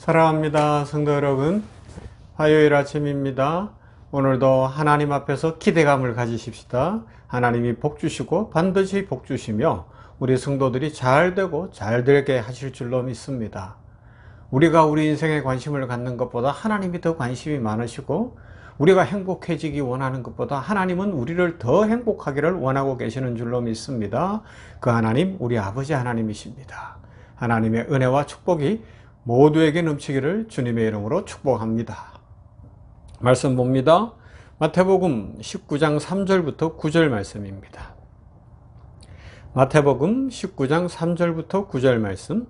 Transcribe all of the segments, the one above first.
사랑합니다, 성도 여러분. 화요일 아침입니다. 오늘도 하나님 앞에서 기대감을 가지십시다. 하나님이 복 주시고 반드시 복 주시며 우리 성도들이 잘 되고 잘 되게 하실 줄로 믿습니다. 우리가 우리 인생에 관심을 갖는 것보다 하나님이 더 관심이 많으시고, 우리가 행복해지기 원하는 것보다 하나님은 우리를 더 행복하기를 원하고 계시는 줄로 믿습니다. 그 하나님, 우리 아버지 하나님이십니다. 하나님의 은혜와 축복이 모두에게 넘치기를 주님의 이름으로 축복합니다. 말씀 봅니다. 마태복음 19장 3절부터 9절 말씀입니다. 마태복음 19장 3절부터 9절 말씀.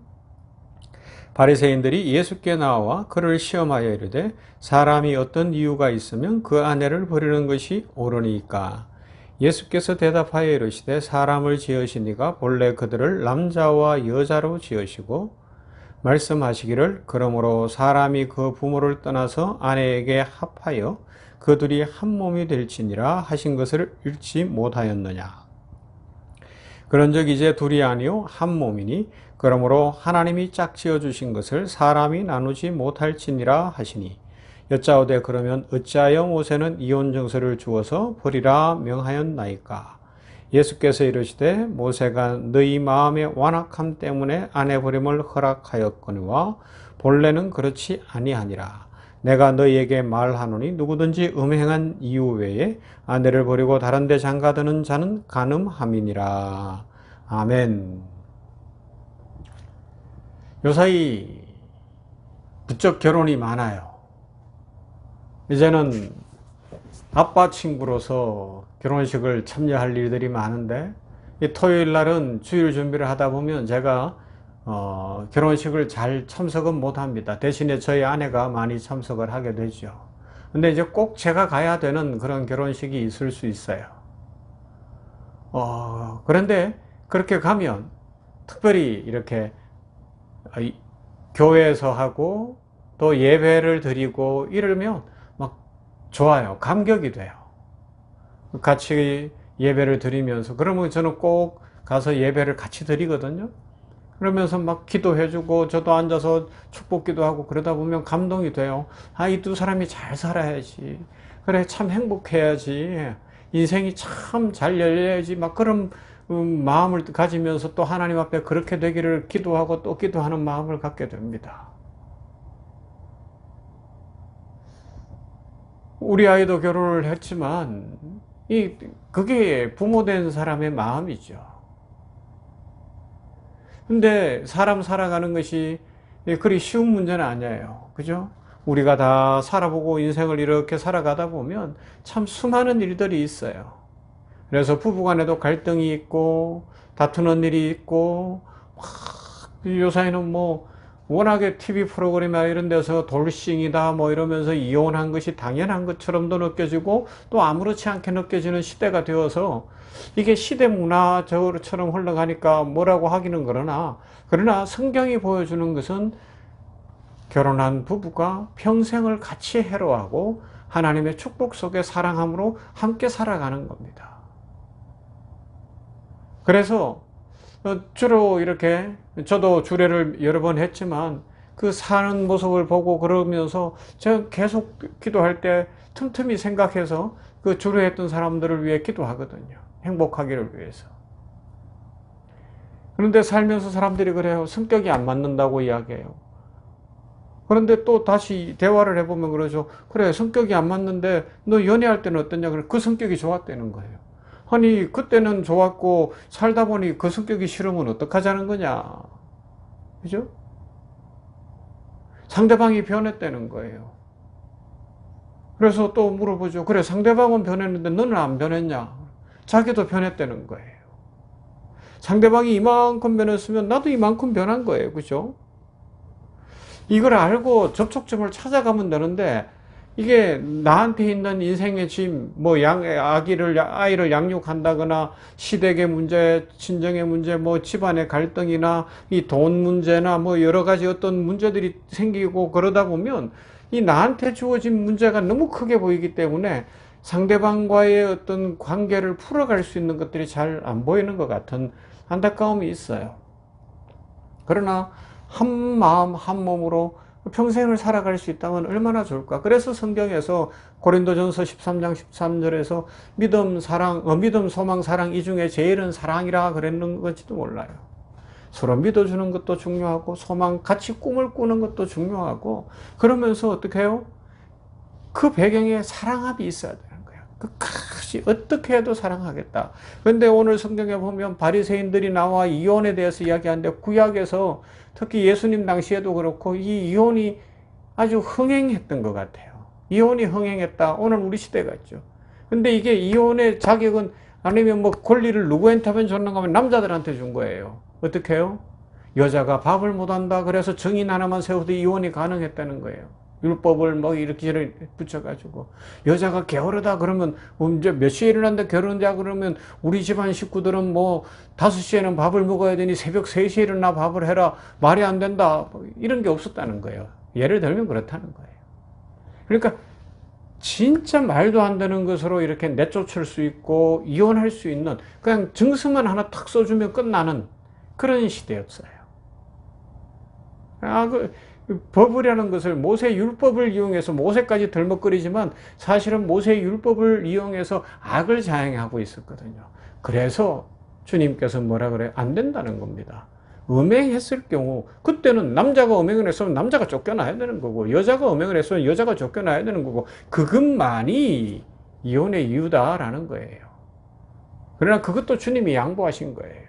바리새인들이 예수께 나와 그를 시험하여 이르되, 사람이 어떤 이유가 있으면 그 아내를 버리는 것이 옳으니까? 예수께서 대답하여 이르시되, 사람을 지으시니가 본래 그들을 남자와 여자로 지으시고 말씀하시기를, 그러므로 사람이 그 부모를 떠나서 아내에게 합하여 그 둘이 한 몸이 될지니라 하신 것을 읽지 못하였느냐? 그런즉 이제 둘이 아니요 한 몸이니, 그러므로 하나님이 짝지어 주신 것을 사람이 나누지 못할지니라 하시니, 여짜오되 그러면 어찌하여 모세는 이혼 정서를 주어서 버리라 명하였나이까? 예수께서 이르시되, 모세가 너희 마음의 완악함 때문에 아내 버림을 허락하였거니와 본래는 그렇지 아니하니라. 내가 너희에게 말하노니 누구든지 음행한 이유 외에 아내를 버리고 다른 데 장가드는 자는 간음함이니라. 아멘. 요사이 부쩍 결혼이 많아요. 이제는 아빠 친구로서 결혼식을 참여할 일들이 많은데, 이 토요일 날은 주일 준비를 하다 보면 제가 결혼식을 잘 참석은 못합니다. 대신에 저희 아내가 많이 참석을 하게 되죠. 근데 이제 꼭 제가 가야 되는 그런 결혼식이 있을 수 있어요. 그런데 그렇게 가면 특별히 이렇게 교회에서 하고 또 예배를 드리고 이러면 막 좋아요. 감격이 돼요. 같이 예배를 드리면서, 그러면 저는 꼭 가서 예배를 같이 드리거든요. 그러면서 막 기도해주고 저도 앉아서 축복기도 하고 그러다 보면 감동이 돼요. 이 두 사람이 잘 살아야지. 그래, 참 행복해야지. 인생이 참 잘 열려야지. 막 그런 마음을 가지면서 또 하나님 앞에 그렇게 되기를 기도하고 또 기도하는 마음을 갖게 됩니다. 우리 아이도 결혼을 했지만 그게 부모된 사람의 마음이죠. 근데 사람 살아가는 것이 그리 쉬운 문제는 아니에요. 그죠? 우리가 다 살아보고 인생을 이렇게 살아가다 보면 참 수많은 일들이 있어요. 그래서 부부간에도 갈등이 있고 다투는 일이 있고, 요사이는 워낙에 TV 프로그램이나 이런 데서 돌싱이다 이러면서 이혼한 것이 당연한 것처럼도 느껴지고 또 아무렇지 않게 느껴지는 시대가 되어서, 이게 시대 문화적으로처럼 흘러가니까 뭐라고 하기는 그러나 성경이 보여주는 것은 결혼한 부부가 평생을 같이 해로하고 하나님의 축복 속에 사랑함으로 함께 살아가는 겁니다. 그래서 주로 이렇게, 저도 주례를 여러 번 했지만 그 사는 모습을 보고 그러면서 제가 계속 기도할 때 틈틈이 생각해서 그 주례했던 사람들을 위해 기도하거든요. 행복하기를 위해서. 그런데 살면서 사람들이 그래요. 성격이 안 맞는다고 이야기해요. 그런데 또 다시 대화를 해보면 그러죠. 그래, 성격이 안 맞는데 너 연애할 때는 어떠냐? 그 성격이 좋았다는 거예요. 아니, 그때는 좋았고 살다 보니 그 성격이 싫으면 어떡하자는 거냐. 그죠? 상대방이 변했다는 거예요. 그래서 또 물어보죠. 그래, 상대방은 변했는데 너는 안 변했냐? 자기도 변했다는 거예요. 상대방이 이만큼 변했으면 나도 이만큼 변한 거예요. 그죠? 이걸 알고 접촉점을 찾아가면 되는데, 이게 나한테 있는 인생의 짐, 아이를 양육한다거나, 시댁의 문제, 친정의 문제, 집안의 갈등이나, 이 돈 문제나, 여러 가지 어떤 문제들이 생기고 그러다 보면, 이 나한테 주어진 문제가 너무 크게 보이기 때문에, 상대방과의 어떤 관계를 풀어갈 수 있는 것들이 잘 안 보이는 것 같은 안타까움이 있어요. 그러나, 한 마음 한 몸으로 평생을 살아갈 수 있다면 얼마나 좋을까. 그래서 성경에서 고린도전서 13장 13절에서 믿음, 사랑, 믿음, 소망, 사랑 이 중에 제일은 사랑이라 그랬는 건지도 몰라요. 서로 믿어주는 것도 중요하고 소망, 같이 꿈을 꾸는 것도 중요하고, 그러면서 어떻게 해요? 그 배경에 사랑함이 있어야 되는 거예요. 끝까지 어떻게 해도 사랑하겠다. 그런데 오늘 성경에 보면 바리새인들이 나와 이혼에 대해서 이야기하는데, 구약에서 특히 예수님 당시에도 그렇고 이 이혼이 아주 흥행했던 것 같아요. 이혼이 흥행했다. 오늘 우리 시대가 있죠. 근데 이게 이혼의 자격은 아니면 뭐 권리를 누구한테 줬는가 하면 남자들한테 준 거예요. 어떻게 해요? 여자가 밥을 못한다. 그래서 증인 하나만 세워도 이혼이 가능했다는 거예요. 율법을 뭐 이렇게 붙여가지고. 여자가 게으르다 그러면 이제 몇 시에 일어난다 게으르다 그러면 우리 집안 식구들은 뭐 5시에는 밥을 먹어야 되니 새벽 3시에 일어나 밥을 해라. 말이 안 된다. 이런 게 없었다는 거예요. 예를 들면 그렇다는 거예요. 그러니까 진짜 말도 안 되는 것으로 이렇게 내쫓을 수 있고 이혼할 수 있는, 그냥 증서만 하나 탁 써주면 끝나는 그런 시대였어요. 법이라는 것을 모세 율법을 이용해서 모세까지 덜먹거리지만 사실은 모세 율법을 이용해서 악을 자행하고 있었거든요. 그래서 주님께서 뭐라 그래요? 안 된다는 겁니다. 음행했을 경우, 그때는 남자가 음행을 했으면 남자가 쫓겨나야 되는 거고, 여자가 음행을 했으면 여자가 쫓겨나야 되는 거고, 그것만이 이혼의 이유다라는 거예요. 그러나 그것도 주님이 양보하신 거예요.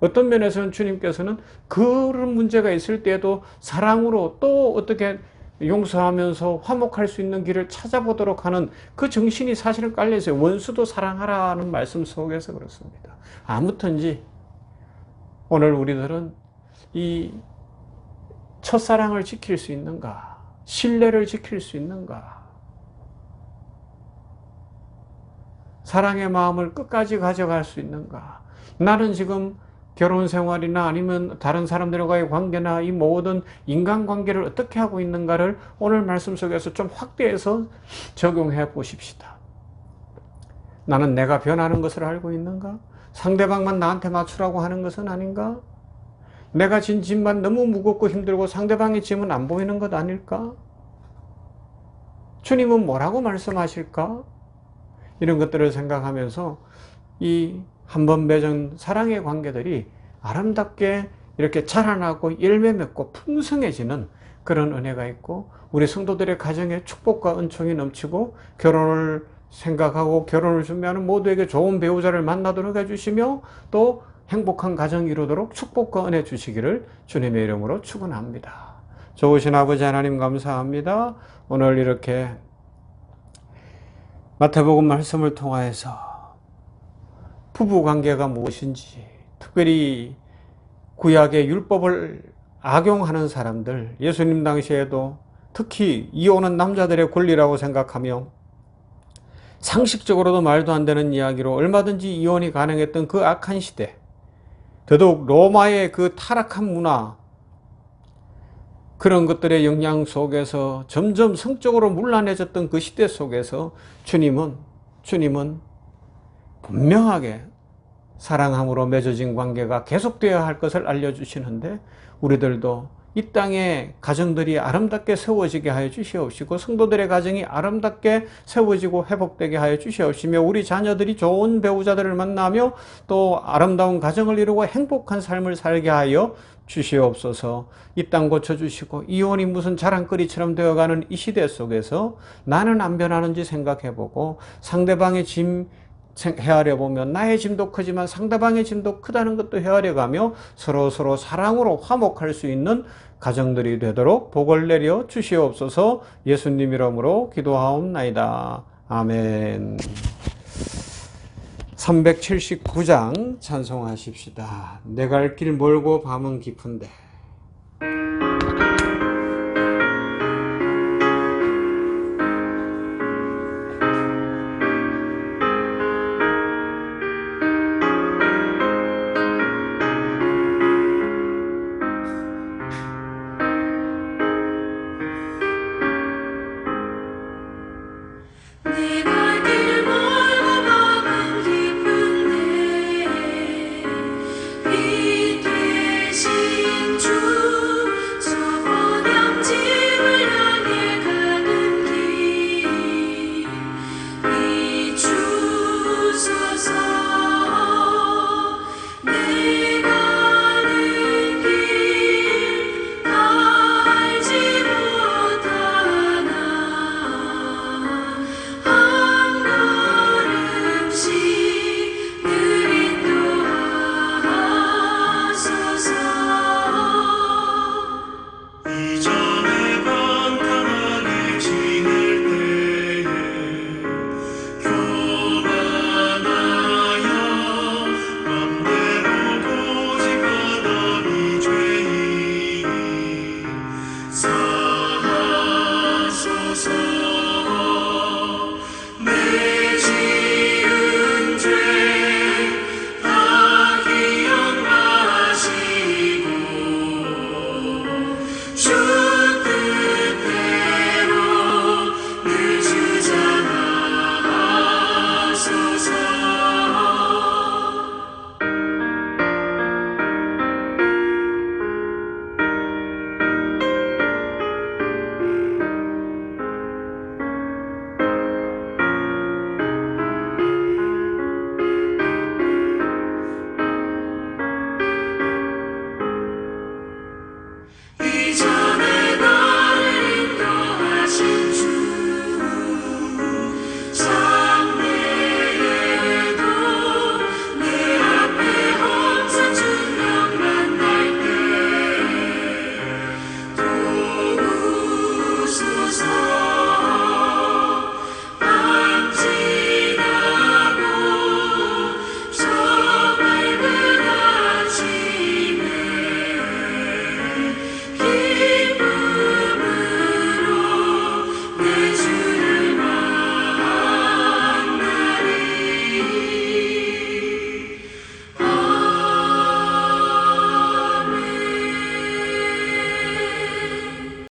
어떤 면에서는 주님께서는 그런 문제가 있을 때에도 사랑으로 또 어떻게 용서하면서 화목할 수 있는 길을 찾아보도록 하는 그 정신이 사실은 깔려있어요. 원수도 사랑하라는 말씀 속에서 그렇습니다. 아무튼지 오늘 우리들은 이 첫사랑을 지킬 수 있는가? 신뢰를 지킬 수 있는가? 사랑의 마음을 끝까지 가져갈 수 있는가? 나는 지금 결혼 생활이나 아니면 다른 사람들과의 관계나 이 모든 인간관계를 어떻게 하고 있는가를 오늘 말씀 속에서 좀 확대해서 적용해 보십시다. 나는 내가 변하는 것을 알고 있는가? 상대방만 나한테 맞추라고 하는 것은 아닌가? 내가 진 짐만 너무 무겁고 힘들고 상대방의 짐은 안 보이는 것 아닐까? 주님은 뭐라고 말씀하실까? 이런 것들을 생각하면서 이 한 번 맺은 사랑의 관계들이 아름답게 이렇게 자라나고 열매 맺고 풍성해지는 그런 은혜가 있고, 우리 성도들의 가정에 축복과 은총이 넘치고 결혼을 생각하고 결혼을 준비하는 모두에게 좋은 배우자를 만나도록 해주시며 또 행복한 가정 이루도록 축복과 은혜 주시기를 주님의 이름으로 축원합니다. 좋으신 아버지 하나님 감사합니다. 오늘 이렇게 마태복음 말씀을 통하여서 부부관계가 무엇인지, 특별히 구약의 율법을 악용하는 사람들, 예수님 당시에도 특히 이혼은 남자들의 권리라고 생각하며 상식적으로도 말도 안 되는 이야기로 얼마든지 이혼이 가능했던 그 악한 시대, 더더욱 로마의 그 타락한 문화, 그런 것들의 영향 속에서 점점 성적으로 문란해졌던 그 시대 속에서 주님은 분명하게 사랑함으로 맺어진 관계가 계속되어야 할 것을 알려주시는데, 우리들도 이 땅에 가정들이 아름답게 세워지게 하여 주시옵시고 성도들의 가정이 아름답게 세워지고 회복되게 하여 주시옵시며, 우리 자녀들이 좋은 배우자들을 만나며 또 아름다운 가정을 이루고 행복한 삶을 살게 하여 주시옵소서. 이 땅 고쳐주시고 이혼이 무슨 자랑거리처럼 되어가는 이 시대 속에서 나는 안 변하는지 생각해보고 상대방의 짐 헤아려 보면 나의 짐도 크지만 상대방의 짐도 크다는 것도 헤아려가며 서로 사랑으로 화목할 수 있는 가정들이 되도록 복을 내려 주시옵소서. 예수님 이름으로 기도하옵나이다. 아멘. 379장 찬송하십시다. 내 갈 길 멀고 밤은 깊은데. 빛 대신 집을 향해 가는 길 비추소서. 내 가는 길 다 알지 못하나 한 걸음씩 늘 인도하소서. 이전에 방탕하게 지낼 때에 교만하여 맘대로 고집하던 이 죄인이 사하소서.